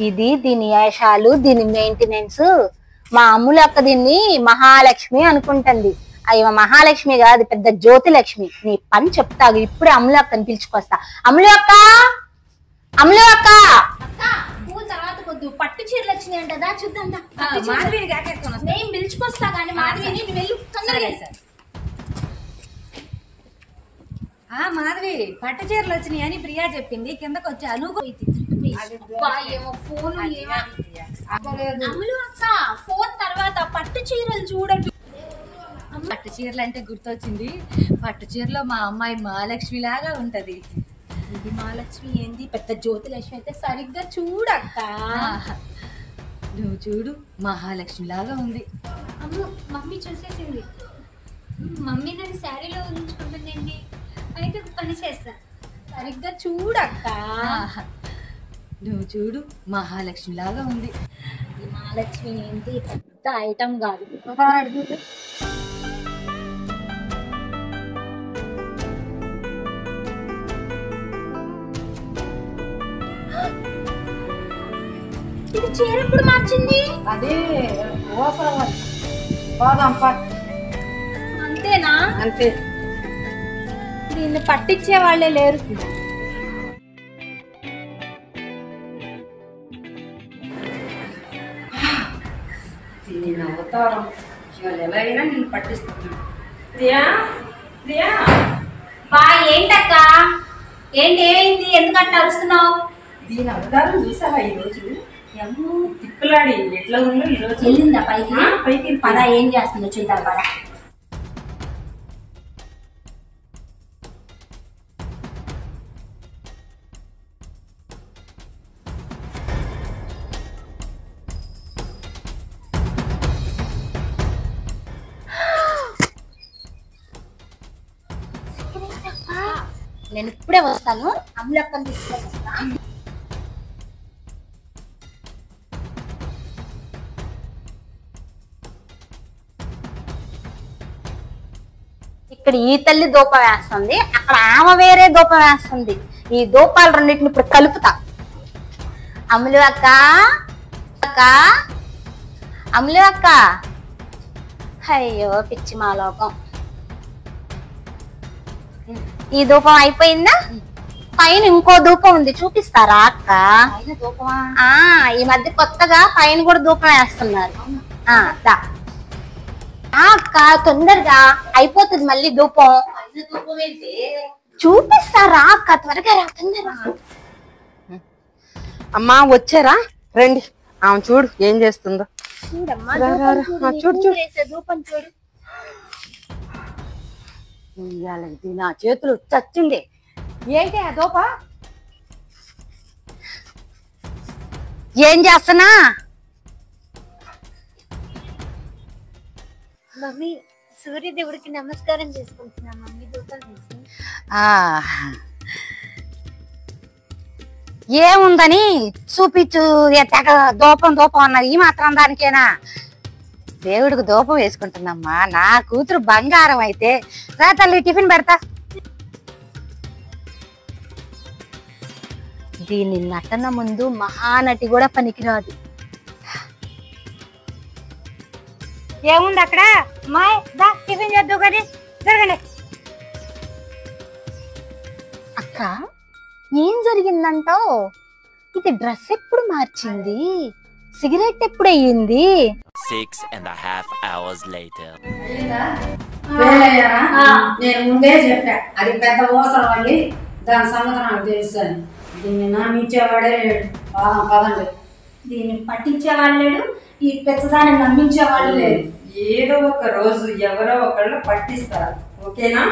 ఇది దీని వేషాలు, దీని మెయింటెనెన్స్. మా అమ్ములు అక్క దీన్ని మహాలక్ష్మి అనుకుంటుంది. అయ్యో మహాలక్ష్మి కాదు, పెద్ద జ్యోతి లక్ష్మి. నీ పని చెప్తాగు, ఇప్పుడే అమ్ములు అక్కని పిలుచుకొస్తా. అమ్ములు అక్క, అమ్ములు అక్క. తర్వాత కొద్దు పట్టు చీరలు వచ్చినాయి అంటదా, చూద్దాం. నేను పిలుచుకొస్తా కానీ మాధవిని వెళ్ళు తొందరగా. మాధవి పట్టు చీరలు వచ్చినాయి అని ప్రియా చెప్పింది, కిందకు వచ్చి అమ్ములు అక్క ఫోన్ తర్వాత పట్టు చీరలు చూడండి. పట్టు చీరలు అంటే గుర్తొచ్చింది, పట్టు చీరలో మా అమ్మాయి మహాలక్ష్మి లాగా ఉంటది. ఇది మహాలక్ష్మి ఏంది, పెద్ద జ్యోతి లక్ష్మి అయితే సరిగ్గా చూడక్క. నువ్వు చూడు, మహాలక్ష్మి లాగా ఉంది. అమ్మ మమ్మీ చూసేసింది. మమ్మీ నన్ను శారీలో ఉంచుకుంటుందండి, అయితే పని చేస్తా. సరిగ్గా చూడక్క. నువ్వు చూడు, మహాలక్ష్మి లాగా ఉంది. ఈ మహాలక్ష్మి ఏంటి పెద్ద ఐటమ్ కాదు. ఇది చీర ఎప్పుడు మార్చింది? అదే అంతేనా? అంతే. దీన్ని పట్టించే వాళ్ళే లేరు. నేను అవతారం ఎలా అయినా నేను పట్టిస్తున్నాను. ప్రియా, ప్రియా. బా ఏంటక్క, ఏంటి ఏమైంది, ఎందుకంటే అరుస్తున్నావు? దీని అవతారం చూసావా ఈరోజు? తిప్పులాడి ఎట్లా ఉందో ఈరోజు. వెళ్ళిందా పైకి? పైకి పద, ఏం చేస్తుందో చూద్దాం పద. నేను ఇప్పుడే వస్తాను, అమ్ములక్కని తీసుకొస్తా. ఇక్కడ ఈ తల్లి దూపం వేస్తుంది, అక్కడ ఆమె వేరే దూపం వేస్తుంది. ఈ దూపాలు రెండింటిని ఇప్పుడు కలుపుతా. అమ్ములు అక్క, అక్క, అమ్ములు అక్క. అయ్యో పిచ్చి మాలోకం. ఈ ధూపం అయిపోయిందా? పైన ఇంకో ధూపం ఉంది, చూపిస్తారా అక్క? ఈ మధ్య కొత్తగా పైన కూడా ధూపం వేస్తున్నారు. అక్క తొందరగా అయిపోతుంది మళ్ళీ ధూపం. చూపిస్తారా అక్క? త్వరగా రా, తొందరగా. అమ్మా వచ్చారా? రండి. ఆమె చూడు ఏం చేస్తుందో. చూడమ్మా, చూడు చూడు. ధూపం చూడు. నా చేతులు చచ్చింది. ఏంటి ఆ దోప? ఏం చేస్తున్నా? మమ్మీ సూర్యదేవుడికి నమస్కారం చేసుకుంటున్నా మమ్మీ, ధూపం వేసి. ఏముందని చూపించు. తెగ దూపం దూపం అన్నారు, ఈ మాత్రం దానికేనా? దేవుడికి దూపం వేసుకుంటున్నమ్మా. నా కూతురు బంగారం అయితే. రా తల్లి, టిఫిన్ పెడతా. దీని నటన ముందు మహానటి కూడా పనికిరాదు. ఏముంది అక్కడ? మాయ్ దా, టిఫిన్ చేద్దాం కానీ. జరగండి. అక్క ఏం జరిగిందంటావు? ఇది డ్రెస్ ఎప్పుడు మార్చింది? సిగరెట్ ఎప్పుడు అయ్యింది? 6.5 hours later. నేను ముందే చెప్పా, అది పెద్ద మోసరం అండి, దాని సంగతి నాకు తెలుసు అని. దీన్ని నమ్మించేవాడే లేడు. పదండి. దీన్ని పట్టించేవాళ్ళు లేడు, ఈ పెద్దదాన్ని నమ్మించేవాళ్ళు లేదు. ఏదో ఒక రోజు ఎవరో ఒకళ్ళు పట్టిస్తారు. ఓకేనా?